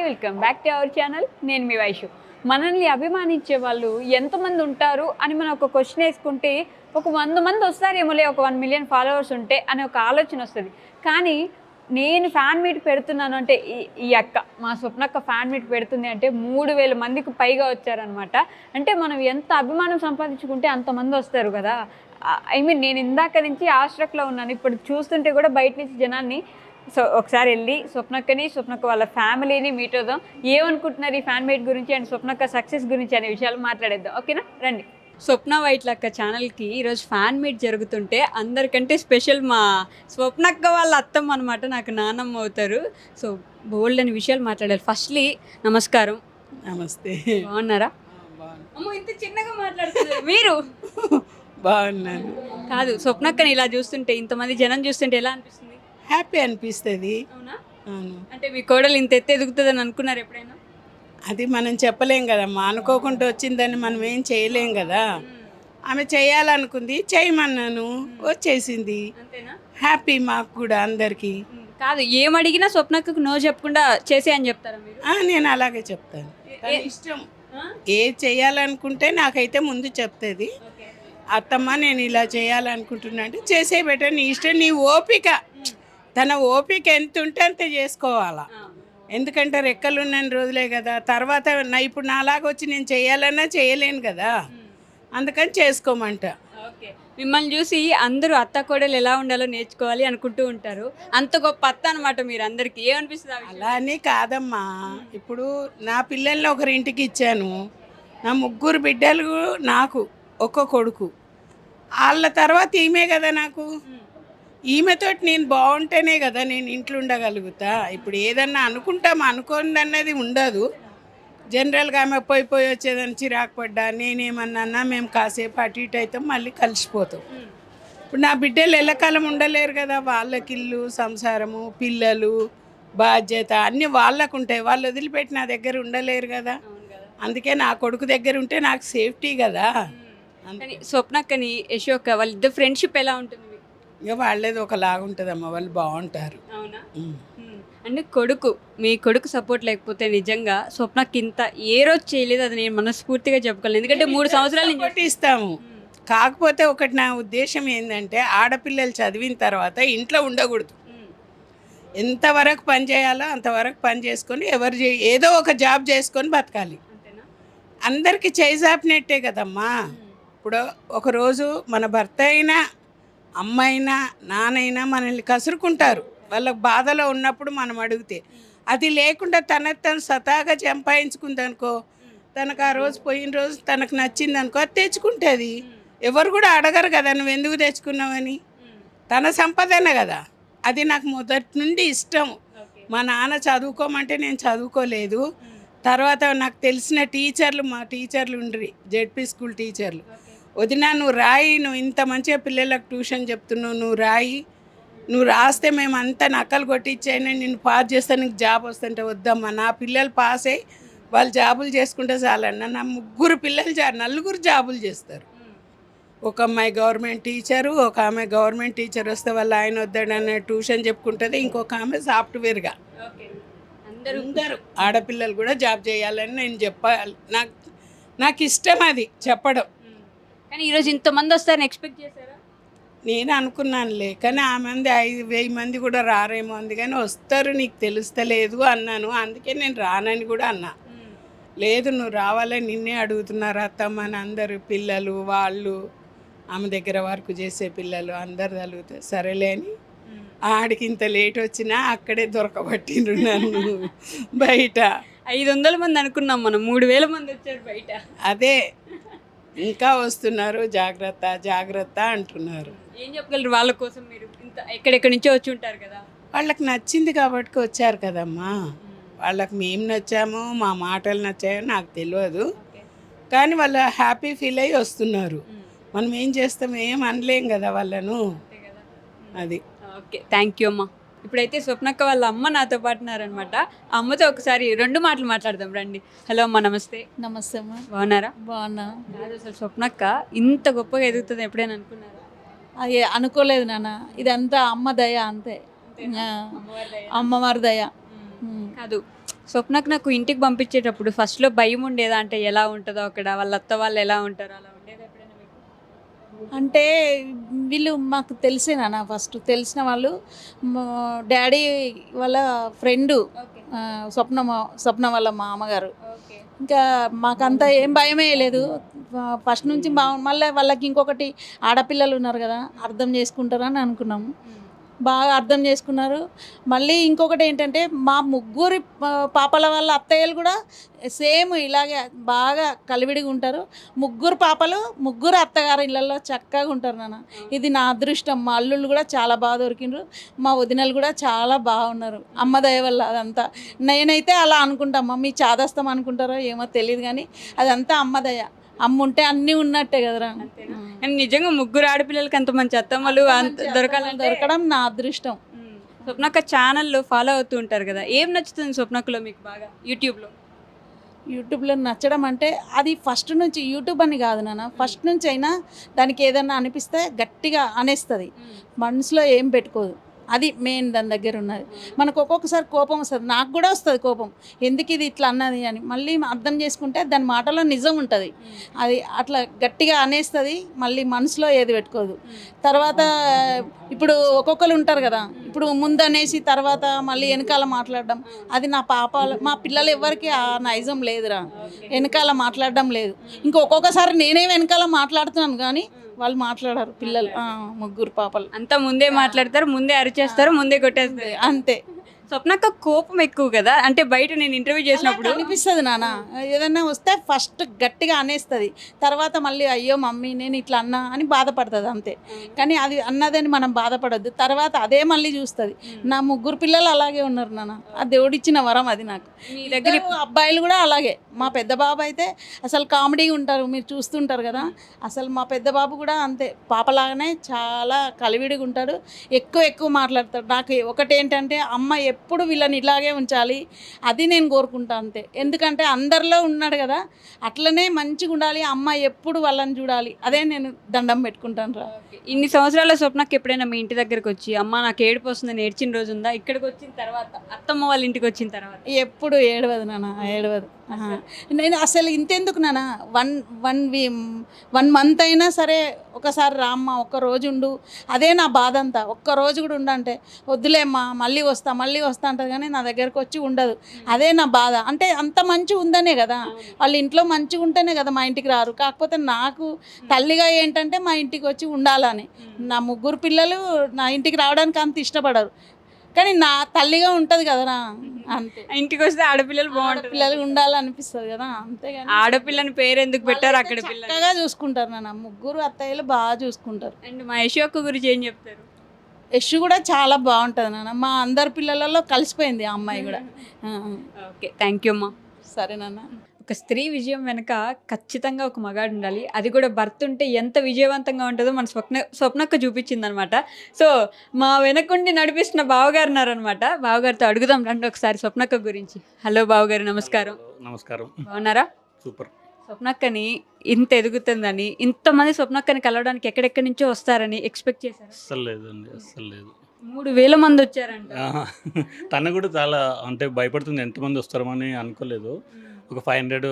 Welcome back to our channel. నేను మీ వైషు. మనల్ని అభిమానించే వాళ్ళు ఎంతమంది ఉంటారు అని మనం ఒక క్వశ్చన్ వేసుకుంటే ఒక 100 మంది వస్తారేమోలే, ఒక 1 మిలియన్ ఫాలోవర్స్ ఉంటే అనే ఒక ఆలోచన వస్తుంది. కానీ నేను ఫ్యాన్ మీట్ పెడుతున్నాను అంటే ఈ అక్క మా స్వప్నక్క ఫ్యాన్ మీట్ పెడుతుంది అంటే 3000 మందికి పైగా వచ్చారనమాట. అంటే మనం ఎంత అభిమానం సంపాదించుకుంటే అంతమంది వస్తారు కదా. ఐ మీన్ నేను ఇందాక నుంచి ఆశ్రక్లో ఉన్నాను, ఇప్పుడు చూస్తుంటే కూడా బయట నుంచి జనాన్ని. సో ఒకసారి వెళ్ళి స్వప్నక్క వాళ్ళ ఫ్యామిలీని మీట్ అవుదాం. ఏమనుకుంటున్నారు ఈ ఫ్యాన్ మీట్ గురించి అండ్ స్వప్నక్క సక్సెస్ గురించి అనే విషయాలు మాట్లాడేద్దాం. ఓకేనా, రండి. స్వప్న వైట్లక్క ఛానల్కి ఈరోజు ఫ్యాన్ మీట్ జరుగుతుంటే అందరికంటే స్పెషల్ మా స్వప్నక్క వాళ్ళ అత్తమ్మ అనమాట, నాకు నానమ్మ అవుతారు. సో బోల్డ్ అని విషయాలు మాట్లాడాలి. ఫస్ట్లీ నమస్కారం. నమస్తే. బాగున్నారా? అమ్మో ఇంత చిన్నగా మాట్లాడుతున్నారు మీరు. బాగున్నాను. కాదు, స్వప్నక్కని ఇలా చూస్తుంటే ఇంతమంది జనం చూస్తుంటే ఎలా అనిపిస్తుంది? హ్యాపీ అనిపిస్తుంది. అవునా? అవును. అంటే మీ కోడలు ఇంత ఎత్తు ఎదుగుతుందని అనుకున్నారు ఎప్పుడైనా? అది మనం చెప్పలేం కదమ్మా, అనుకోకుండా వచ్చిందని మనం ఏం చేయలేం కదా. ఆమె చేయాలనుకుంది, చేయమన్నాను, వచ్చేసింది. అంతేనా? హ్యాపీ మాకు కూడా అందరికీ. కాదు, ఏమడిగినా స్వప్నకు నో చెప్పకుండా చేసే అని చెప్తారా మీరు? నేను అలాగే చెప్తాను. తన ఇష్టం, ఏ చేయాలనుకుంటే నాకైతే ముందు చెప్తుంది. అత్తమ్మ నేను ఇలా చేయాలనుకుంటున్నా అంటే చేసే బెటర్, నీ ఇష్టం, నీ ఓపిక. తన ఓపిక ఎంత ఉంటే అంత చేసుకోవాలా. ఎందుకంటే రెక్కలు ఉన్న రోజులే కదా, తర్వాత ఇప్పుడు నాలాగా వచ్చి నేను చేయాలన్నా చేయలేను కదా, అందుకని చేసుకోమంట. ఓకే, మిమ్మల్ని చూసి అందరూ అత్త కోడలు ఎలా ఉండాలో నేర్చుకోవాలి అనుకుంటూ ఉంటారు. అంత గొప్ప అత్త అనమాట మీరు. అందరికీ ఏమనిపిస్తుంది? అలా అని కాదమ్మా, ఇప్పుడు నా పిల్లల్ని ఒకరింటికి ఇచ్చాను, నా 3 బిడ్డలు, నాకు ఒక్క కొడుకు, వాళ్ళ తర్వాత ఈమె కదా నాకు. ఈమెతోటి నేను బాగుంటేనే కదా నేను ఇంట్లో ఉండగలుగుతా. ఇప్పుడు ఏదన్నా అనుకుంటాం, అనుకోండి అన్నది ఉండదు. జనరల్గా ఆమె పోయి వచ్చేదని చిరాకు పడ్డా, నేనేమన్నా మేము కాసేపు అటు ఇటు అయితే మళ్ళీ కలిసిపోతాం. ఇప్పుడు నా బిడ్డలు ఎల్లకాలం ఉండలేరు కదా, వాళ్ళకి ఇల్లు, సంసారము, పిల్లలు, బాధ్యత అన్నీ వాళ్ళకు ఉంటాయి. వాళ్ళు వదిలిపెట్టి నా దగ్గర ఉండలేరు కదా. అందుకే నా కొడుకు దగ్గర ఉంటే నాకు సేఫ్టీ కదా. స్వప్నక్కని యశోక వాళ్ళిద్దరు ఫ్రెండ్షిప్ ఎలా ఉంటుంది? ఇక వాళ్ళేది ఒకలాగా ఉంటుందమ్మా, వాళ్ళు బాగుంటారు. అవునా? అంటే మీ కొడుకు సపోర్ట్ లేకపోతే నిజంగా స్వప్నకి ఇంత ఏ రోజు చేయలేదు, అది నేను మనస్ఫూర్తిగా చెప్పుకోలేదు. ఎందుకంటే 3 సంవత్సరాల నుంచి ఇస్తాము. కాకపోతే ఒకటి నా ఉద్దేశం ఏంటంటే, ఆడపిల్లలు చదివిన తర్వాత ఇంట్లో ఉండకూడదు. ఎంతవరకు పని చేయాలో అంతవరకు పని చేసుకొని ఏదో ఒక జాబ్ చేసుకొని బతకాలి. అందరికీ చేజాపినట్టే కదమ్మా. ఇప్పుడు ఒకరోజు మన భర్త అయినా, అమ్మైనా, నానైనా మనల్ని కసురుకుంటారు. వాళ్ళకి బాధలో ఉన్నప్పుడు మనం అడిగితే, అది లేకుండా తను సతాగా సంపాదించుకుందనుకో, తనకు ఆ రోజు పోయిన రోజు తనకు నచ్చింది అనుకో, అది తెచ్చుకుంటుంది. ఎవరు కూడా అడగరు కదా నువ్వు ఎందుకు తెచ్చుకున్నావని. తన సంపాదన కదా. అది నాకు మొదటి నుండి ఇష్టం. మా నాన్న చదువుకోమంటే నేను చదువుకోలేదు. తర్వాత నాకు తెలిసిన మా టీచర్లు ఉండ్రి, జెడ్పీ స్కూల్ టీచర్లు, వదినా నువ్వు రాయి, నువ్వు ఇంత మంచిగా పిల్లలకు ట్యూషన్ చెప్తున్నావు, నువ్వు రాయి, నువ్వు రాస్తే మేము అంతా నక్కలు కొట్టించైనా నిన్ను పాస్ చేస్తే నీకు జాబ్ వస్తుంటే వద్దమ్మా, నా పిల్లలు పాస్ అయ్యి వాళ్ళు జాబులు చేసుకుంటే చాలన్న. నా 3 పిల్లలు 4 జాబులు చేస్తారు. ఒక అమ్మాయి గవర్నమెంట్ టీచరు, ఒక ఆమె గవర్నమెంట్ టీచర్ వస్తే వాళ్ళు ఆయన వద్దాడనే ట్యూషన్ చెప్పుకుంటుంది, ఇంకొక ఆమె సాఫ్ట్వేర్గా. అందరూ ఆడపిల్లలు కూడా జాబ్ చేయాలని నేను చెప్పాలి. నాకు ఇష్టం అది చెప్పడం. కానీ ఈరోజు ఇంతమంది వస్తారని ఎక్స్పెక్ట్ చేశారా? నేను అనుకున్నానులే, కానీ ఆ మంది 5,000 మంది కూడా రారేమో, అందుకని వస్తారు నీకు తెలుస్తలేదు అన్నాను. అందుకే నేను రానని కూడా అన్నా. లేదు నువ్వు రావాలని నిన్నే అడుగుతున్నారు అత్తమ్మ అని అందరు పిల్లలు, వాళ్ళు ఆమె దగ్గర వర్క్ చేసే పిల్లలు అందరు తలుగుతారు. సరేలే అని ఆడికి ఇంత లేట్ వచ్చినా అక్కడే దొరకబట్టిండ్రు నన్ను బయట. 500 మంది అనుకున్నాం మనం, 3000 మంది వచ్చారు బయట. అదే ఇంకా వస్తున్నారు, జాగ్రత్త జాగ్రత్త అంటున్నారు. ఏం చెప్పగలరు వాళ్ళ కోసం? మీరు ఇంత ఎక్కడెక్కడి నుంచో వచ్చి ఉంటారు కదా. వాళ్ళకి నచ్చింది కాబట్టి వచ్చారు కదమ్మా. వాళ్ళకి మేము నచ్చామో మా మాటలు నచ్చాయో నాకు తెలియదు, కానీ వాళ్ళు హ్యాపీ ఫీల్ అయ్యి వస్తున్నారు. మనం ఏం చేస్తాం, ఏం అనలేం కదా వాళ్ళను. అది ఓకే, థ్యాంక్ యూ అమ్మా. ఇప్పుడైతే స్వప్నక్క వాళ్ళ అమ్మ నాతో పాటు ఉన్నారనమాట. ఆ అమ్మతో ఒకసారి 2 మాటలు మాట్లాడదాం రండి. హలో అమ్మ, నమస్తే. నమస్తే అమ్మా. బాగున్నారా? బాగున్నా. కాదు, అసలు స్వప్నక్క ఇంత గొప్పగా ఎదుగుతుంది ఎప్పుడైనా అనుకున్నారా? అది అనుకోలేదు నాన్న, ఇదంతా అమ్మ దయ అంతే. ఆ, అమ్మవారి దయ. కాదు, స్వప్నకు నాకు ఇంటికి పంపించేటప్పుడు ఫస్ట్లో భయం ఉండేదా? అంటే ఎలా ఉంటుందో అక్కడ, వాళ్ళ అత్త వాళ్ళు ఎలా ఉంటారో అలా ఉండేదా ఎప్పుడైనా మీకు? అంటే వీళ్ళు మాకు తెలిసే నాన్న, ఫస్ట్ తెలిసిన వాళ్ళు మా డాడీ వాళ్ళ ఫ్రెండు, స్వప్న వాళ్ళ మా అమ్మగారు. ఓకే. ఇంకా మాకంతా ఏం భయమే లేదు ఫస్ట్ నుంచి. మళ్ళీ వాళ్ళకి ఇంకొకటి ఆడపిల్లలు ఉన్నారు కదా, అర్థం చేసుకుంటారు అని అనుకున్నాము. బాగా అర్థం చేసుకున్నారు. మళ్ళీ ఇంకొకటి ఏంటంటే మా ముగ్గురి పాపల వాళ్ళ అత్తయ్యలు కూడా సేమ్ ఇలాగే బాగా కలివిడిగా ఉంటారు. ముగ్గురు పాపలు ముగ్గురు అత్తగారు ఇళ్ళల్లో చక్కగా ఉంటారు నాన్న. ఇది నా అదృష్టం. మా అల్లుళ్ళు కూడా చాలా బాగా దొరికిండ్రు, మా వదినలు కూడా చాలా బాగున్నారు. అమ్మ దయ వల్ల అదంతా. నేనైతే అలా అనుకుంటామ్మా, మీ చాదస్తం అనుకుంటారో ఏమో తెలియదు, కానీ అదంతా అమ్మ దయ. అమ్మ ఉంటే అన్నీ ఉన్నట్టే కదరా. అండ్ నిజంగా ముగ్గురు ఆడపిల్లలకి అంత మంచి అత్తమ్మలు దొరకడం నా అదృష్టం. స్వప్నక్క ఛానల్లో ఫాలో అవుతూ ఉంటారు కదా, ఏం నచ్చుతుంది స్వప్నక్కలో మీకు బాగా యూట్యూబ్లో? యూట్యూబ్లో నచ్చడం అంటే అది ఫస్ట్ నుంచి, యూట్యూబ్ అని కాదు నాన్న, ఫస్ట్ నుంచి అయినా దానికి ఏదన్నా అనిపిస్తే గట్టిగా అనేస్తుంది, మనసులో ఏం పెట్టుకోదు. అది మెయిన్ దాని దగ్గర ఉన్నది. మనకు ఒక్కొక్కసారి కోపం వస్తుంది, నాకు కూడా వస్తుంది కోపం, ఎందుకు ఇది ఇట్లా అన్నది అని. మళ్ళీ అర్థం చేసుకుంటే దాని మాటలో నిజం ఉంటుంది. అది అట్లా గట్టిగా అనేస్తుంది, మళ్ళీ మనసులో ఏది పెట్టుకోదు. తర్వాత ఇప్పుడు ఒక్కొక్కరు ఉంటారు కదా, ఇప్పుడు ముందు అనేసి తర్వాత మళ్ళీ వెనకాల మాట్లాడడం, అది నా మా పిల్లలు ఎవరికి ఆ నైజం లేదురా, వెనకాల మాట్లాడడం లేదు. ఒక్కొక్కసారి నేనే వెనకాల మాట్లాడుతున్నాను కానీ వాళ్ళు మాట్లాడారు పిల్లలు. ముగ్గురు పాపలు అంతా ముందే మాట్లాడతారు, ముందే అరిచేస్తారు, ముందే కొట్టేస్తారు అంతే. స్వప్నక్క కోపం ఎక్కువ కదా, అంటే బయట నేను ఇంటర్వ్యూ చేసినప్పుడు అనిపిస్తుంది నాన్న, ఏదన్నా వస్తే ఫస్ట్ గట్టిగా అనేస్తుంది, తర్వాత మళ్ళీ అయ్యో మమ్మీ నేను ఇట్లా అన్నా అని బాధపడుతుంది అంతే. కానీ అది అన్నదని మనం బాధపడద్దు, తర్వాత అదే మళ్ళీ చూస్తుంది. నా ముగ్గురు పిల్లలు అలాగే ఉన్నారు నాన్న, ఆ దేవుడిచ్చిన వరం అది నాకు. మీ దగ్గర అబ్బాయిలు కూడా అలాగే. మా పెద్ద బాబు అయితే అసలు కామెడీ ఉంటారు, మీరు చూస్తుంటారు కదా. అసలు మా పెద్ద బాబు కూడా అంతే, పాపలాగానే చాలా కలివిడిగా ఉంటాడు, ఎక్కువ మాట్లాడతాడు. నాకు ఒకటి ఏంటంటే అమ్మ ఎప్పుడు వీళ్ళని ఇలాగే ఉంచాలి, అది నేను కోరుకుంటా అంతే. ఎందుకంటే అందరిలో ఉన్నాడు కదా, అట్లనే మంచిగా ఉండాలి, అమ్మ ఎప్పుడు వాళ్ళని చూడాలి, అదే నేను దండం పెట్టుకుంటాను రా. ఇన్ని సంవత్సరాల స్వప్నకి ఎప్పుడైనా మీ ఇంటి దగ్గరకు వచ్చి అమ్మ నాకు ఏడుపు వస్తుందని ఏడ్చిన రోజు ఉందా? ఇక్కడికి వచ్చిన తర్వాత, అత్తమ్మ వాళ్ళ ఇంటికి వచ్చిన తర్వాత? ఎప్పుడు ఏడవదు నాన్న, ఏడవదు. నేను అసలు ఇంతెందుకు నాన్న, వన్ మంత్ అయినా సరే ఒకసారి రామ్మ ఒక్క రోజు ఉండు, అదే నా బాధ అంతా. ఒక్క రోజు కూడా ఉండంటే వద్దులేమ్మా మళ్ళీ వస్తా అంటది, కానీ నా దగ్గరకు వచ్చి ఉండదు. అదే నా బాధ. అంటే అంత మంచిగా ఉందనే కదా, వాళ్ళ ఇంట్లో మంచిగా ఉంటేనే కదా మా ఇంటికి రారు. కాకపోతే నాకు తల్లిగా ఏంటంటే మా ఇంటికి వచ్చి ఉండాలని. నా ముగ్గురు పిల్లలు నా ఇంటికి రావడానికి అంత ఇష్టపడరు, కానీ నా తల్లిగా ఉంటుంది కదరా అంతే. ఇంటికి వస్తే ఆడపిల్లలు బాగుంటారు, పిల్లలు ఉండాలనిపిస్తుంది కదా, అంతేగాని ఆడపిల్లని పేరు ఎందుకు పెట్టారు? అక్కడ పిల్లలు చక్కగా చూసుకుంటారు నాన్న, ముగ్గురు అత్తయ్యలు బాగా చూసుకుంటారు. అండ్ మా యశోక్క గురించి ఏం చెప్తారు? యశ్ కూడా చాలా బాగుంటుంది నాన్న, మా అందరి పిల్లలలో కలిసిపోయింది ఆ అమ్మాయి కూడా. ఓకే, థ్యాంక్ యూ అమ్మా. సరే నాన్న. ఒక స్త్రీ విజయం వెనక ఖచ్చితంగా ఒక మగాడు ఉండాలి, అది కూడా భర్త ఉంటే ఎంత విజయవంతంగా ఉంటుందో మన స్వప్నక్క చూపించింది అనమాట. సో మా వెనకుండి నడిపిస్తున్న బావగారు ఉన్నారనమాట, బావగారితో అడుగుదాం రండి ఒకసారి స్వప్నక్క గురించి. హలో బావగారు, నమస్కారం. నమస్కారం. బాగున్నారా? సూపర్. స్వప్నక్కని ఇంత ఎదుగుతుందని, ఇంతమంది స్వప్నక్కని కలవడానికి ఎక్కడెక్కడి నుంచో వస్తారని ఎక్స్పెక్ట్ చేశారు? అస్సలు లేదండి, అస్సలు లేదు. 3000 మంది వచ్చారంట. తను కూడా చాలా అంటే భయపడుతుంది, ఎంతమంది వస్తారో అని అనుకోలేదు. ఒక 500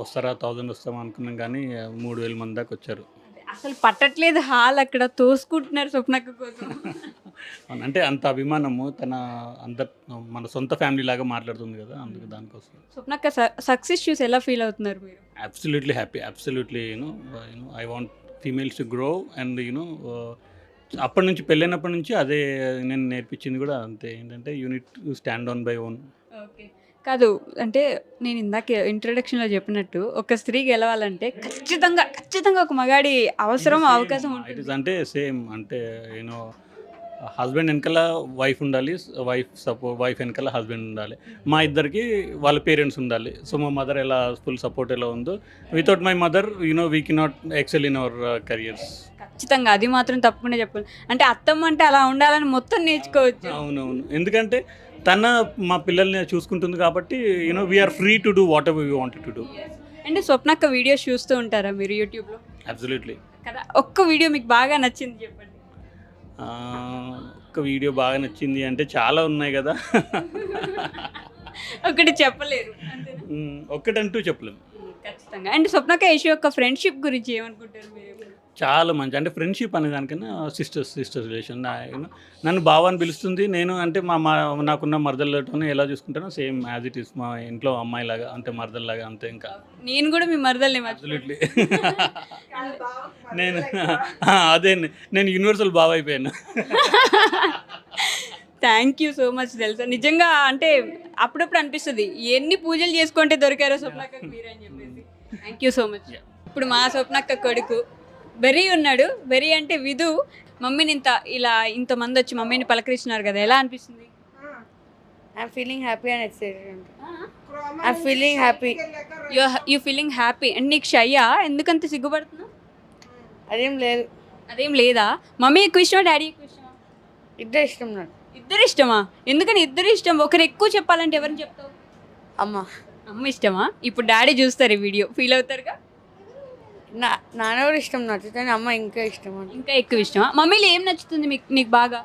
వస్తారా 1000 వస్తామో అనుకున్నాం, కానీ 3000 మంది దాకా వచ్చారు. అసలు పట్టట్లేదు హాల్, అక్కడ తోసుకుంటున్నారు స్వప్నక్క కోసం. అంటే అంత అభిమానము, తన మన సొంత ఫ్యామిలీ లాగా మాట్లాడుతుంది కదా, అందుకు దానికోసం. స్వప్నక్క సక్సెస్ చూసి ఎలా ఫీల్ అవుతున్నారు మీరు? Absolutely happy, absolutely I want females to grow and అప్పటి నుంచి పెళ్ళైనప్పటి నుంచి అదే నేను నేర్పించింది కూడా అంతే. ఏంటంటే unit stand on by own. Okay, కాదు అంటే నేను ఇందాక ఇంట్రడక్షన్లో చెప్పినట్టు ఒక స్త్రీ గెలవాలంటే ఖచ్చితంగా ఒక మగాడి అవసరం అవకాశం ఉంటుంది. అంటే సేమ్ అంటే హస్బెండ్ వెనకాల వైఫ్ ఉండాలి, వైఫ్ వెనకాల హస్బెండ్ ఉండాలి. మా ఇద్దరికి వాళ్ళ పేరెంట్స్ ఉండాలి. సో మా మదర్ ఎలా ఫుల్ సపోర్ట్ ఎలా ఉందో, without my mother we cannot excel in our careers. ఖచ్చితంగా అది మాత్రం తప్పకుండా చెప్పాలి. అంటే అత్తమ్మ అంటే అలా ఉండాలని మొత్తం నేర్చుకోవచ్చు. అవునవును, ఎందుకంటే తన మా పిల్లల్ని చూసుకుంటుంది కాబట్టి we are free to do whatever we wanted to do. అంటే స్వప్నక్క వీడియోస్ చూస్తూ ఉంటారా మీరు యూట్యూబ్లో? అబ్సల్యూట్లీ. కదా, ఒక్క వీడియో మీకు బాగా నచ్చింది చెప్పండి. ఒక వీడియో బాగా నచ్చింది అంటే చాలా ఉన్నాయి కదా. ఒకటి చెప్పలేరు అంతేనా? ఒక్కటంటూ చెప్పలేము. ఖచ్చితంగా. అంటే స్వప్నక్క యశు యొక్క ఫ్రెండ్షిప్ గురించి ఏమనుకుంటారు మీరు? చాలా మంచి, అంటే ఫ్రెండ్షిప్ అనే దానికన్నా సిస్టర్స్ రిలేషన్. నన్ను బావ అని పిలుస్తుంది, నేను అంటే నాకున్న మరదలతోనే ఎలా చూసుకుంటానో సేమ్ యాజ్ ఇట్ ఈస్ మా ఇంట్లో అమ్మాయిలాగా, అంటే మరదల్లాగా అంతే. ఇంకా నేను కూడా మీ మరదల్ని అబ్సల్యూట్లీ. నేను అదే నేను యూనివర్సల్ బావ అయిపోయాను. Thank you so much. తెలుసా నిజంగా అంటే అప్పుడప్పుడు అనిపిస్తుంది ఎన్ని పూజలు చేసుకుంటే దొరికారో స్వప్నక్క మీరు అని చెప్పేసి. Thank you so much. ఇప్పుడు మా స్వప్నక్క కొడుకు వెరీ ఉన్నాడు. వెరీ అంటే విధు మమ్మీని ఇంతమంది వచ్చి మమ్మీని పలకరిస్తున్నారు కదా, ఎలా అనిపిస్తుంది? I'm feeling happy and excited. I'm feeling happy. You feeling happy. And నీకు షయ్యా? ఎందుకంత సిగ్గుపడుతున్నావు? అదేం లేదా? మమ్మీ ఎక్కువ ఇష్టమా, డాడీ ఎక్కువ ఇష్టమా? ఇద్దరు ఇష్టం నాకు. ఇద్దరు ఇష్టమా? ఎందుకని ఇద్దరు ఇష్టం? ఒకరు ఎక్కువ చెప్పాలంటే ఎవరిని చెప్తావు? అమ్మ ఇష్టమా? ఇప్పుడు డాడీ చూస్తారు ఈ వీడియో, ఫీల్ అవుతారుగా? నాన్న కూడా ఇష్టం నచ్చుతుంది, అమ్మ ఇంకా ఇష్టం. ఇంకా ఎక్కువ ఇష్టమా? మమ్మీలో ఏం నచ్చుతుంది నీకు బాగా?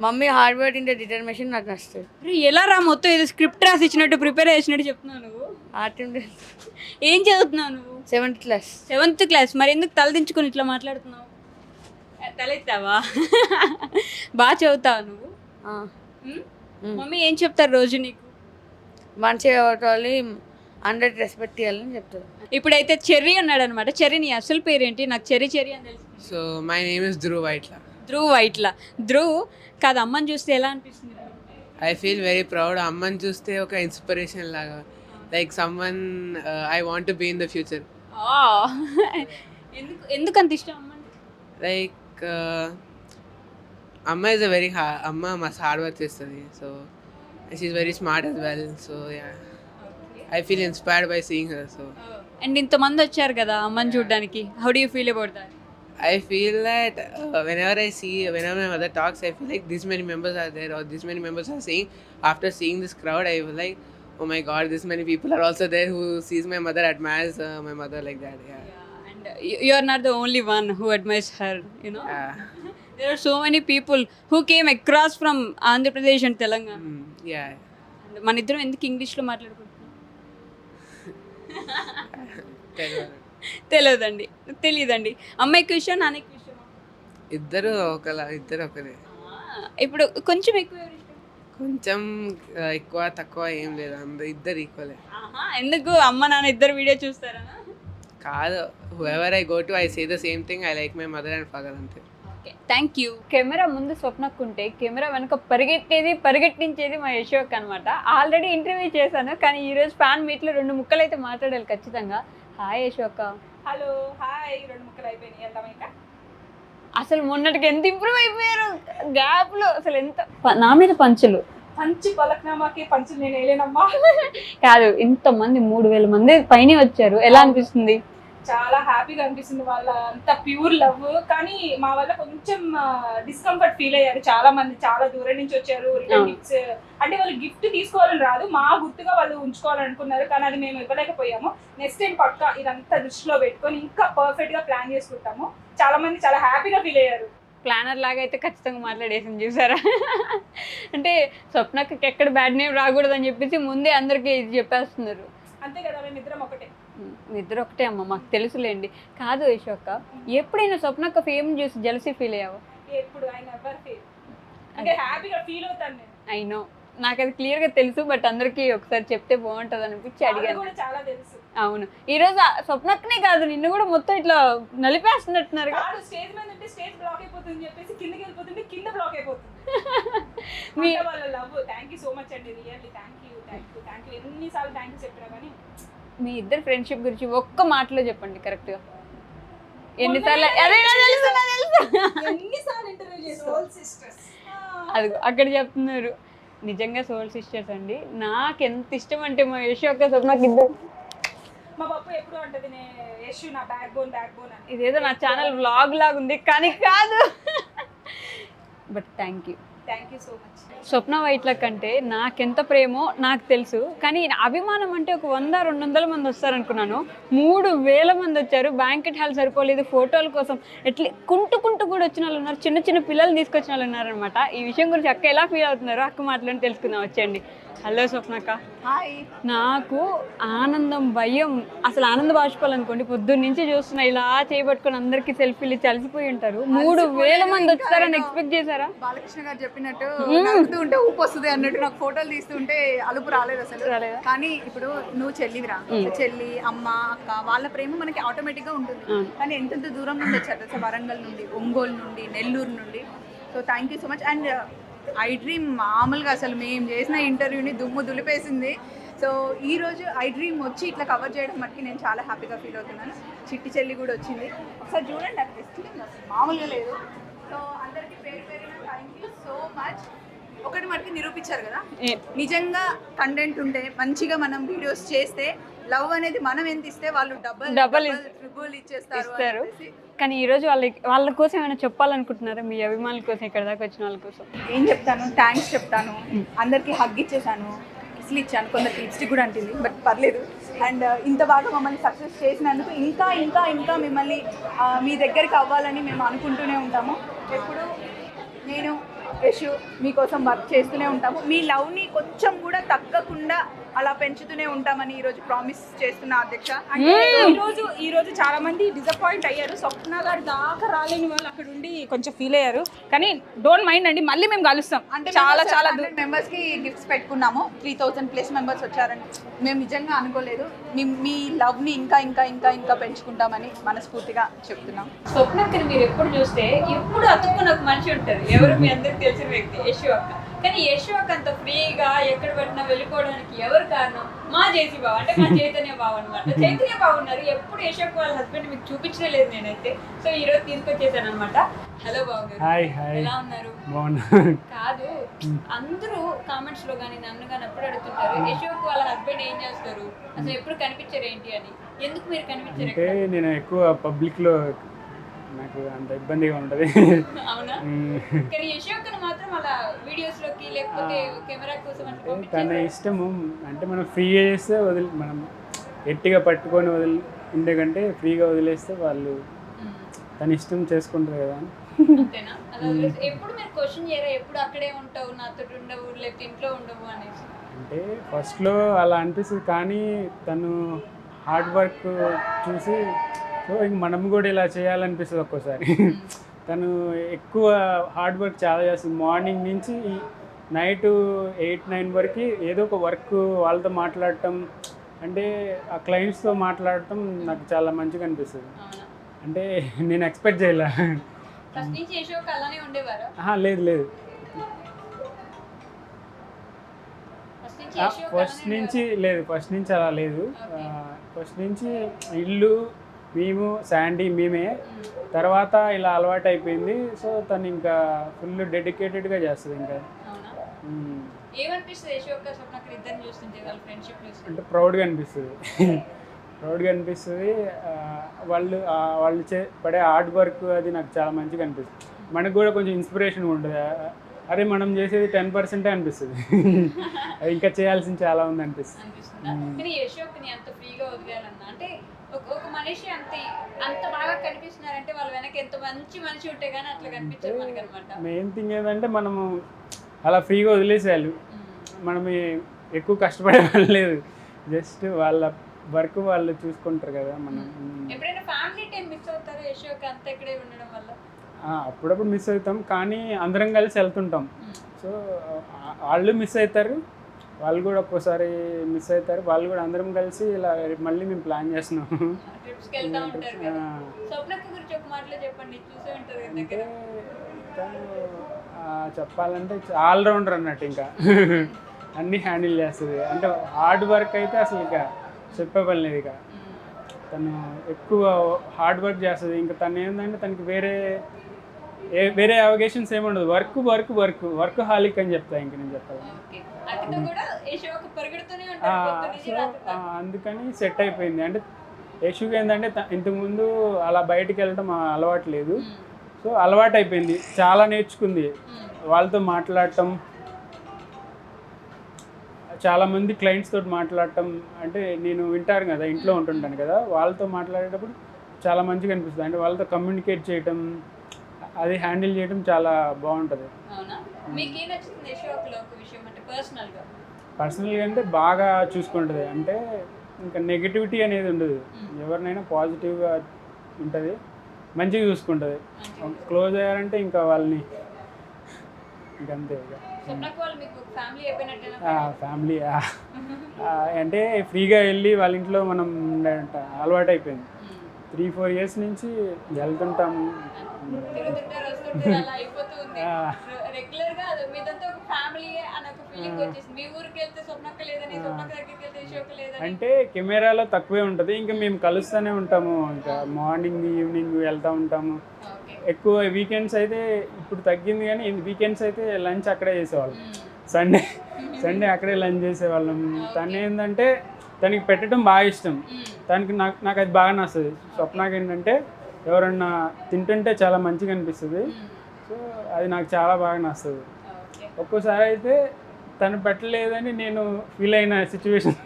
మమ్మీ హార్డ్ వర్క్ ఇంత డిటర్మినేషన్ నాకు నచ్చుతుంది. అరే ఎలా రా, మొత్తం ఏదో స్క్రిప్ట్ రాసి ఇచ్చినట్టు ప్రిపేర్ చేసినట్టు చెప్తున్నావు నువ్వు. ఏం చదువుతున్నావు నువ్వు? 7th class. 7th class. మరి ఎందుకు తలదించుకొని ఇట్లా మాట్లాడుతున్నావు? తలెత్తావా? బాగా చదువుతావు నువ్వు? మమ్మీ ఏం చెప్తారు రోజు నీకు? మంచిగా చదవాలి, అందరికి రెస్పెక్ట్ ఇవ్వాలని చెప్తారు. ఇప్పుడైతే చెర్రీ అన్నాడు అనమాట. చెర్రీ నీ అసలు పేరేంటి? నాకు చెర్రీ అని తెలుసు. So my name is Dhruv Vaitla. Dhruv కాదు, అమ్మని చూస్తే ఎలా అనిపిస్తుంది? I feel very proud. అమ్మని చూస్తే ఒక ఇన్స్పిరేషన్ లాగా, like someone I want to be in the future. ఎందుకు అంత ఇష్టం అమ్మ? లైక్ అమ్మ ఇస్ అ వెరీ అమ్మ మస్తు హార్డ్ వర్క్ చేస్తుంది. So she is very smart as well. So yeah, I feel inspired by seeing her. So and ఇంతమంది వచ్చారు కదా అమ్మని చూడడానికి. How do you feel about that? I feel that whenever my mother talks, I feel like this many members are there, or this many members are saying. After seeing this crowd, I feel like, oh my God, this many people are also there who sees my mother, admires my mother like that. Yeah. And you are not the only one who admires her, you know. Yeah. There are so many people who came across from Andhra Pradesh and Telangana. Yeah. And మన ఇద్దరం ఎందుకు ఇంగ్లీష్లో మాట్లాడుకుంటున్నాం? తెలియదండి. అమ్మాయికి విషయం, నాన్నకి విషయం ఇద్దరు ఒకరే. ఇప్పుడు కొంచెం ఎక్కువ ఎవరు ఇష్టం? కొంచెం ఎక్కువ తక్కువ ఏం లేదు, అందరు ఇద్దరు ఈక్వలే. ఎందుకు అమ్మ నాన్న ఇద్దరు వీడియో చూస్తారా? కాదు, whoever I go to, I say the same thing. I like my mother and father అంతే. Thank you. కెమెరా ముందు స్వప్నక్కుంటే కెమెరా వెనక పరిగెట్టించేది మా యశోక్ అనమాట. ఆల్రెడీ ఇంటర్వ్యూ చేశాను, కానీ ఈరోజు ఫ్యాన్ మీట్లో 2 ముక్కలు అయితే మాట్లాడాలి ఖచ్చితంగా. హాయ్ యశోక. Hello hi. 2 ముక్కలు అయిపోయినాయి, వెళ్దామైనా? అసలు మొన్నటికి ఎంత ఇంప్రూవ్ అయిపోయారు గ్యాప్లో. అసలు ఎంత నా మీద పంచులు పలక్నామాకి పంచులు నేను వేయలేనమ్మా. కాదు, ఇంతమంది 3000 మంది పైన వచ్చారు, ఎలా అనిపిస్తుంది? చాలా హ్యాపీగా అనిపిస్తుంది. వాళ్ళ అంత ప్యూర్ లవ్. కానీ మా వల్ల కొంచెం డిస్కంఫర్ట్ ఫీల్ అయ్యారు చాలా మంది. చాలా దూరం నుంచి వచ్చారు. రిటర్న్ గిఫ్ట్స్ అంటే వాళ్ళు గిఫ్ట్ తీసుకోవాలని రాదు, మా గుర్తుగా వాళ్ళు ఉంచుకోవాలనుకున్నారు. కానీ అది మేము ఇవ్వలేకపోయాము. నెక్స్ట్ టైం పక్కా ఇదంతా దృష్టిలో పెట్టుకొని ఇంకా పర్ఫెక్ట్ గా ప్లాన్ చేసుకుంటాము. చాలా మంది చాలా హ్యాపీగా ఫీల్ అయ్యారు. ప్లానర్ లాగా అయితే ఖచ్చితంగా మాట్లాడేసింది చూసారా. అంటే స్వప్నకి ఎక్కడ బ్యాడ్ నేమ్ రాకూడదని చెప్పేసి ముందే అందరికీ ఇది చెప్పేస్తున్నారు. అంతే కదా, మేము ఇద్దరం ఒకటే. నిద్ర ఒకటే అమ్మ, మాకు తెలుసులేండి. కాదు యశోక, ఎప్పుడైనా స్వప్నక్క ఫేమ్ చూసి జెలసీ ఫీల్ అయ్యావా? ఎప్పుడు ఆయన ఎవరు ఫీల్ అంటే హ్యాపీగా ఫీల్ అవుతాను నేను. ఐ నో, నాకు అది క్లియర్గా తెలుసు. బట్ అందరికీ ఒకసారి చెప్తే బాగుంటుంది అనిపించి అడిగాను. చాలా తెలుసు. అవును, ఈరోజు స్వప్నక్కనే కాదు నిన్ను కూడా మొత్తం ఇట్లా నలిపేస్తున్నట్టున్నారు. కాదు, స్టేజ్ మీద ఉంటే స్టేజ్ బ్లాక్ అయిపోతుంది చెప్పేసి కిందకి వెళ్ళిపోతుంటే కింద బ్లాక్ అయిపోతుంది. మీ వాళ్ళ love. Thank you so much అండి, రియల్లీ థ్యాంక్ యూ. ఎన్నిసార్లు థ్యాంక్ యూ చెప్పినా కానీ. మీ ఇద్దరు ఫ్రెండ్షిప్ గురించి ఒక్క మాటలో చెప్పండి కరెక్ట్గా. ఎన్నిసార్లు ఎన్నిసార్లు ఇంటర్వ్యూ చేస్తావు? అది అక్కడ చెప్తున్నారు. నిజంగా సోల్ సిస్టర్స్ అండి. నాకు ఎంత ఇష్టం అంటే మా యశ్ అక్క స్వప్నకి ఇద్దరు. మా పప్పు ఎప్పుడు అంటది యశు నా బ్యాక్ బోన్ అని. ఇదేదో నా ఛానల్ వ్లాగ్ లాగా ఉంది కానీ కాదు. But thank you so much. Swapna Vaitla కంటే నాకెంత ప్రేమో నాకు తెలుసు, కానీ అభిమానం అంటే ఒక 100-200 మంది వస్తారనుకున్నాను. 3000 మంది వచ్చారు. బ్యాంకెట్ హాల్ సరిపోలేదు, ఫోటోల కోసం ఎట్లా కుంటూ కూడా వచ్చిన వాళ్ళు ఉన్నారు. చిన్న చిన్న పిల్లలు తీసుకొచ్చిన వాళ్ళు ఉన్నారనమాట. ఈ విషయం గురించి అక్క ఎలా ఫీల్ అవుతున్నారో అక్క మాటలను తెలుసుకుందాం వచ్చేయండి. హలో స్వప్నక్క. హాయ్. నాకు ఆనందం, భయం, అసలు ఆనంద బాష్పాలు అనుకోండి. పొద్దున్న నుంచి చూస్తున్నా ఇలా చేయబట్టుకొని అందరికి సెల్ఫీలు ఇచ్చి అలసిపోయి ఉంటారు. 3000 మంది వచ్చారని ఎక్స్పెక్ట్ చేశారా? బాలకృష్ణ గారు చెప్పినట్టు నడుపుతూ ఉంటే ఊపు వస్తుంది అన్నట్టు నాకు ఫోటోలు తీస్తుంటే అలుపు రాలేదు అసలు. కానీ ఇప్పుడు నువ్వు చెల్లివిరా, చెల్లి, అమ్మ, అక్క, వాళ్ళ ప్రేమ మనకి ఆటోమేటిక్ గా ఉంటుంది. కానీ ఎంతెంత దూరం నుండి వచ్చారు తెలుసా, వరంగల్ నుండి, ఒంగోలు నుండి, నెల్లూరు నుండి. So thank you so much. And I dream మామూలుగా అసలు మేము చేసిన ఇంటర్వ్యూని దుమ్ము దులిపేసింది. సో ఈరోజు ఐ డ్రీమ్ వచ్చి ఇట్లా కవర్ చేయడం మటుకి నేను చాలా హ్యాపీగా ఫీల్ అవుతున్నాను. చిట్టి చెల్లి కూడా వచ్చింది, ఒకసారి చూడండి. అది ఫెస్టివల్ అసలు మామూలుగా లేదు. సో అందరికీ పేరు పేరున థ్యాంక్ యూ సో మచ్. ఒకటి మటుకి నిరూపించారు కదా, నిజంగా కంటెంట్ ఉంటే మంచిగా మనం వీడియోస్ చేస్తే లవ్ అనేది మనం ఎంత ఇస్తే వాళ్ళు డబల్ ట్రిపుల్ ఇచ్చేస్తారు. కానీ ఈరోజు వాళ్ళ కోసం ఏమైనా చెప్పాలనుకుంటున్నారా, మీ అభిమానుల కోసం, ఇక్కడ దాకా వచ్చిన వాళ్ళ కోసం? ఏం చెప్తాను, థ్యాంక్స్ చెప్తాను. అందరికీ హగ్ ఇచ్చేసాను, కిస్లు ఇచ్చాను, కొందరికి లిప్స్టిక్ కూడా అంటుంది, బట్ పర్లేదు. అండ్ ఇంత బాగా మమ్మల్ని సక్సెస్ చేసినందుకు ఇంకా ఇంకా ఇంకా మిమ్మల్ని మీ దగ్గరికి అవ్వాలని మేము అనుకుంటూనే ఉంటాము. ఎప్పుడు నేను యశు మీకోసం వర్క్ చేస్తూనే ఉంటాము. మీ లవ్ని కొంచెం కూడా తగ్గకుండా అలా పెంచుతూనే ఉంటామని ఈరోజు ప్రామిస్ చేస్తున్నా అధ్యక్ష. అంటే ఈ రోజు చాలా మంది డిసప్పాయింట్ అయ్యారు. స్వప్న గారు దాకా రాలేని వాళ్ళు అక్కడ ఉండి కొంచెం ఫీల్ అయ్యారు. కానీ డోంట్ మైండ్ అండి, మళ్ళీ మేము కలుస్తాం. అంటే చాలా మెంబర్స్ కి గిఫ్ట్స్ పెట్టుకున్నాము. 3000+ మెంబర్స్ వచ్చారని మేము నిజంగా అనుకోలేదు. మీ లవ్ ని ఇంకా ఇంకా ఇంకా ఇంకా పెంచుకుంటామని మనస్ఫూర్తిగా చెప్తున్నాం. స్వప్నక్కని మీరు ఎప్పుడు చూస్తే ఎప్పుడు అతుక్కుని ఒక మనిషి ఉంటుంది. ఎవరు మీ అందరికి తెలిసిన వ్యక్తి యశు అక్క. కానీ యశు అక్క అంత ఫ్రీగా ఎక్కడ పెట్టినా వెళ్ళిపోవడానికి ఎవరు కారణం? మా జేసీ బావ, అంటే మా చైతన్య బావ అనమాట. చైతన్య బావ ఉన్నారు. ఎప్పుడు యశు అక్క వాళ్ళ హస్బెండ్ మీకు చూపించలే లేదు నేనైతే. సో ఈ రోజు తీసుకొచ్చేసాను అనమాట. హలో బావ గారు, ఎలా ఉన్నారు? కాదు, అందరూ కామెంట్స్ లో కానీ నన్ను కానీ ఎప్పుడు అడుగుతుంటారు యశు అక్క వాళ్ళ హస్బెండ్ ఏం చేస్తారు, అసలు ఎప్పుడు కనిపించారు ఏంటి అని. ఎందుకు మీరు కనిపించారు? అంటే నేను ఎక్కువ పబ్లిక్ లో నాకు అంత ఇబ్బందిగా ఉంటుంది. అవునా? కానీ యశ్ అక్కను మాత్రం అలా వీడియోస్ లోకి లేకపోతే కెమెరా కోసం అంటే తన ఇష్టము. అంటే మనం ఫ్రీగా చేస్తే మనం గట్టిగా పట్టుకొని ఉండే కంటే ఫ్రీగా వదిలేస్తే వాళ్ళు తన ఇష్టం చేసుకుంటారు కదా. అంతేనా? అలా ఎప్పుడు మీరు క్వశ్చన్ చేయరా, ఎప్పుడు అక్కడే ఉంటావు, నాతో ఉండవు, లేకపోతే ఇంట్లో ఉండవు అనేసి? అంటే ఫస్ట్లో అలా అనిపిస్తుంది, కానీ తను హార్డ్ వర్క్ చూసి సో ఇంక మనం కూడా ఇలా చేయాలనిపిస్తుంది ఒక్కోసారి. తను ఎక్కువ హార్డ్ వర్క్ చాలా చేస్తుంది. మార్నింగ్ నుంచి నైట్ 8-9 వరకు ఏదో ఒక వర్క్, వాళ్ళతో మాట్లాడటం, అంటే ఆ క్లయింట్స్తో మాట్లాడటం నాకు చాలా మంచిగా అనిపిస్తుంది. అంటే నేను ఎక్స్పెక్ట్ చేయలే. లేదు లేదు, ఫస్ట్ నుంచి అలా లేదు. ఫస్ట్ నుంచి ఇల్లు మేము, శాండీ మేమే, తర్వాత ఇలా అలవాటు అయిపోయింది. సో తను ఇంకా ఫుల్ డెడికేటెడ్గా చేస్తుంది. ఇంకా అంటే ప్రౌడ్గా అనిపిస్తుంది. వాళ్ళు పడే హార్డ్ వర్క్ అది నాకు చాలా మంచిగా అనిపిస్తుంది. మనకు కూడా కొంచెం ఇన్స్పిరేషన్ ఉంటుంది. అరే మనం చేసేది 10% అనిపిస్తుంది, ఇంకా చేయాల్సింది చాలా ఉంది అనిపిస్తుంది. ఒక మనిషి అంత బాగా కనిపిస్తున్నారంటే వాళ్ళ వెనక ఎంత మంచి మనిషి ఉంటే గానీ అట్లా కనిపించారు మనకి అనమాట. మెయిన్ థింగ్ ఏంటంటే మనము అలా ఫ్రీగా వదిలేసేయాలి. మనం ఎక్కువ కష్టపడే వాళ్ళు లేదు, జస్ట్ వాళ్ళ వర్క్ వాళ్ళు చూసుకుంటారు కదా. మనం ఎప్పుడైనా ఫ్యామిలీ టైం మిస్ అవుతారు యశోక్ అంత ఇక్కడే ఉండడం వల్ల? అప్పుడప్పుడు మిస్ అవుతాం, కానీ అందరం కలిసి వెళ్తుంటాం. సో వాళ్ళు మిస్ అవుతారు, వాళ్ళు కూడా ఒక్కోసారి మిస్ అవుతారు. వాళ్ళు కూడా అందరం కలిసి ఇలా మళ్ళీ మేము ప్లాన్ చేస్తున్నాం. అంటే చెప్పాలంటే ఆల్రౌండర్ అన్నట్టు, ఇంకా అన్నీ హ్యాండిల్ చేస్తుంది. అంటే హార్డ్ వర్క్ అయితే అసలు ఇక చెప్పే పని లేదు. ఇక తను ఎక్కువ హార్డ్ వర్క్ చేస్తుంది. ఇంకా తను ఏంటంటే తనకి వేరే వేరే అవగేషన్స్ ఏమి ఉండదు. వర్క్ వర్క్ వర్క్ వర్క్ హాలిక్ అని చెప్తా ఇంక నేను చెప్పాలి. సో అందుకని సెట్ అయిపోయింది. అంటే యశుకి ఏంటంటే ఇంతకుముందు అలా బయటికి వెళ్ళడం అలవాటు లేదు. సో అలవాటు అయిపోయింది, చాలా నేర్చుకుంది. వాళ్ళతో మాట్లాడటం, చాలామంది క్లయింట్స్ తోటి మాట్లాడటం, అంటే నేను వింటాను కదా, ఇంట్లో ఉంటుంటాను కదా, వాళ్ళతో మాట్లాడేటప్పుడు చాలా మంచిగా అనిపిస్తుంది. అంటే వాళ్ళతో కమ్యూనికేట్ చేయటం, అది హ్యాండిల్ చేయడం చాలా బాగుంటుంది. పర్సనల్గా అంటే బాగా చూసుకుంటుంది. అంటే ఇంకా నెగిటివిటీ అనేది ఉండదు, ఎవరినైనా పాజిటివ్గా ఉంటుంది, మంచిగా చూసుకుంటుంది. క్లోజ్ అయ్యారంటే ఇంకా వాళ్ళని ఇంకంతే. ఫ్యామిలీ అంటే ఫ్రీగా వెళ్ళి వాళ్ళ ఇంట్లో మనం అలవాటు అయిపోయింది. 3-4 years నుంచి వెళ్తుంటాము. అంటే కెమెరాలో తక్కువే ఉంటుంది, ఇంకా మేము కలుస్తూనే ఉంటాము. ఇంకా మార్నింగ్ ఈవినింగ్ వెళ్తూ ఉంటాము. ఎక్కువ వీకెండ్స్ అయితే ఇప్పుడు తగ్గింది, కానీ వీకెండ్స్ అయితే లంచ్ అక్కడే చేసేవాళ్ళం. సండే అక్కడే లంచ్ చేసేవాళ్ళం. తను ఏంటంటే తనకి పెట్టడం బాగా ఇష్టం. తనకి నాకు అది బాగా నచ్చుతుంది. స్వప్నకి ఏంటంటే ఎవరన్నా తింటుంటే చాలా మంచిగా అనిపిస్తుంది. సో అది నాకు చాలా బాగా నచ్చుతుంది. ఒక్కోసారి అయితే తను పెట్టలేదని నేను ఫీల్ అయిన సిచ్యువేషన్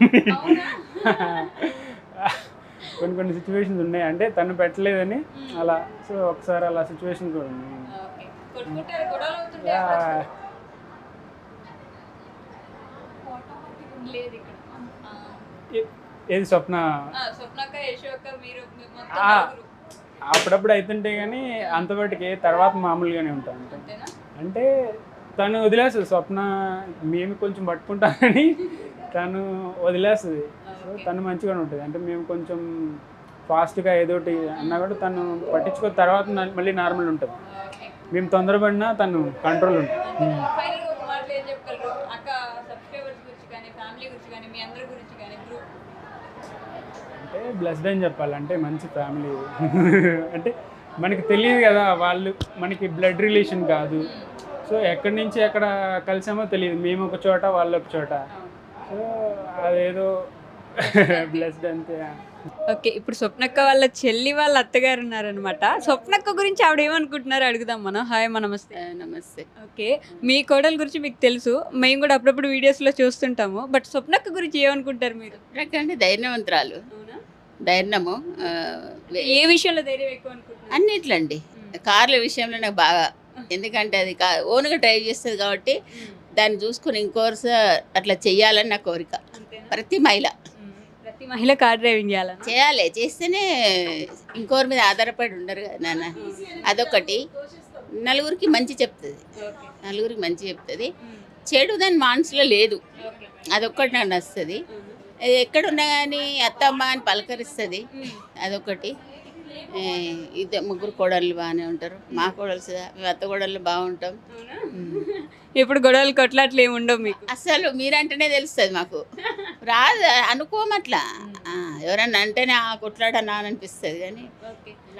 కొన్ని సిచ్యువేషన్స్ ఉన్నాయి. అంటే తను పెట్టలేదని అలా. సో ఒకసారి అలా సిచ్యువేషన్ కూడా ఉంది. ఏది స్వప్న అప్పుడప్పుడు అవుతుంటే, కానీ అంతవరకు తర్వాత మామూలుగానే ఉంటాను. అంటే తను వదిలేస్తుంది. స్వప్న మేము కొంచెం పట్టుకుంటాం కానీ తను వదిలేస్తుంది. సో తను మంచిగానే ఉంటుంది. అంటే మేము కొంచెం ఫాస్ట్గా ఏదోటి అన్నా కూడా తను పట్టించుకున్న తర్వాత మళ్ళీ నార్మల్ ఉంటుంది. మేము తొందరపడినా తను కంట్రోల్ ఉంటుంది. అంటే బ్లెస్డ్ అని చెప్పాలి. అంటే మంచి ఫ్యామిలీ. అంటే మనకి తెలియదు కదా, వాళ్ళు మనకి బ్లడ్ రిలేషన్ కాదు. సో ఎక్కడి నుంచి ఎక్కడ కలిసామో తెలియదు. మేము ఒక చోట, వాళ్ళు ఒక చోట. సో అదేదో బ్లెస్డ్ అంతే. ఓకే, ఇప్పుడు స్వప్నక్క వాళ్ళ చెల్లి వాళ్ళ అత్తగారు ఉన్నారనమాట. స్వప్నక్క గురించి ఆవిడ ఏమనుకుంటున్నారో అడుగుదాం మనం. హాయ్ అమ్మ, నమస్తే. నమస్తే. ఓకే, మీ కోడల గురించి మీకు తెలుసు, మేము కూడా అప్పుడప్పుడు వీడియోస్లో చూస్తుంటాము. బట్ స్వప్నక్క గురించి ఏమనుకుంటారు మీరు? అంటే ధైర్యవంతురాలు, ధైర్యము. ఏ విషయంలో ధైర్యం ఎక్కువ అనుకుంటున్నారు? అన్నిట్లండి. కార్ల విషయంలో నాకు బాగా, ఎందుకంటే అది ఓన్గా డ్రైవ్ చేస్తుంది కాబట్టి దాన్ని చూసుకుని ఇంకోర్స్ అట్లా చెయ్యాలని నా కోరిక. ప్రతి మహిళ కార్ డ్రైవింగ్ చేయాలి. చేస్తేనే ఇంకోరి మీద ఆధారపడి ఉండరు కదా నాన్న. అదొకటి. నలుగురికి మంచి చెప్తుంది. చెడు దాని మనసులో లేదు. అదొక్కటి నాకు నచ్చుతుంది. ఎక్కడున్నా కానీ అత్తమ్మ అని పలకరిస్తుంది. అదొకటి. ముగ్గురు కోడళ్ళు బాగానే ఉంటారు. మా కోడలు మేము అత్త కోడళ్ళు బాగుంటాం. ఇప్పుడు గొడవలు కొట్లాట్లు ఏమి ఉండవు మీకు? అసలు మీరంటేనే తెలుస్తుంది మాకు. రాదు అనుకోమట్లా. ఎవరన్నా అంటేనే కొట్లాడనా అని అనిపిస్తుంది. కానీ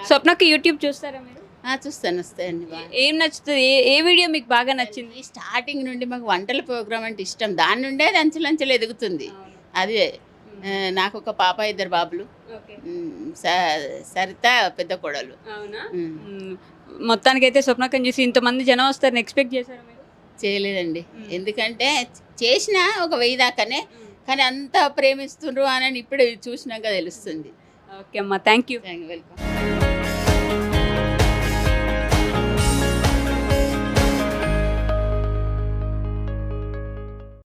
స్వప్నకి యూట్యూబ్ చూస్తారా మీరు? చూస్తాను, వస్తాయండి. ఏం నచ్చుతుంది? ఏ వీడియో మీకు బాగా నచ్చింది? స్టార్టింగ్ నుండి మాకు వంటల ప్రోగ్రామ్ అంటే ఇష్టం. దాని నుండే అది అంచెలంచెలు ఎదుగుతుంది. అదే నాకు ఒక పాప, 2 బాబులు. సరిత పెద్ద కోడలు. మొత్తానికైతే స్వప్నకని చూసి ఇంతమంది జనం వస్తారని ఎక్స్పెక్ట్ చేశారా మీరు? చేయలేదండి. ఎందుకంటే చేసిన ఒక 1000 దాకానే, కానీ అంత ప్రేమిస్తుండ్రు అని ఇప్పుడు చూసినాక తెలుస్తుంది. ఓకే అమ్మా, థ్యాంక్ యూ. వెల్కమ్.